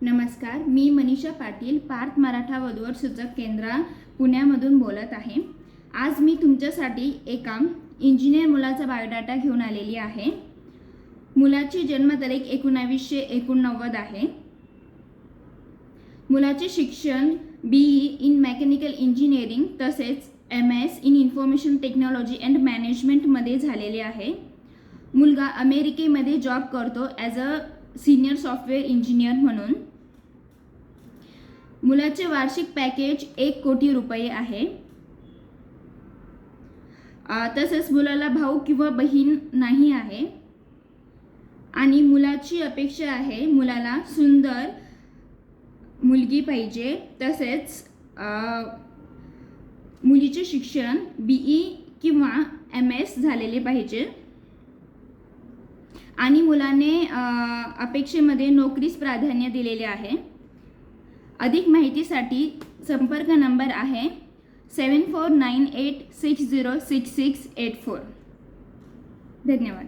नमस्कार, मी मनीषा पाटील, पार्थ मराठा वधूवर सूचक केंद्र पुण्यामधून बोलत आहे। आज मी तुमच्यासाठी एका इंजिनियर मुलाचा बायोडाटा घेऊन आलेली आहे। मुलाची जन्मतारीख 1989 आहे। मुलाचे शिक्षण BE इन मेकॅनिकल इंजिनिअरिंग तसेच MS in information technology and मॅनेजमेंटमध्ये झालेले आहे। मुलगा अमेरिकेमध्ये जॉब करतो as a senior software engineer म्हणून। मुलाचे वार्षिक पॅकेज 1 कोटी रुपये आहे। तसेच मुलाला भाऊ किंवा बहीण नाही आहे आणि मुलाची अपेक्षा आहे मुलाला सुंदर मुलगी पाहिजे। तसेच मुलीचे शिक्षण BE किंवा MS झालेले पाहिजे आणि मुलाने अपेक्षेमध्ये नोकरीस प्राधान्य दिलेले आहे। अधिक माहितीसाठी संपर्क नंबर आहे 7498606684। धन्यवाद।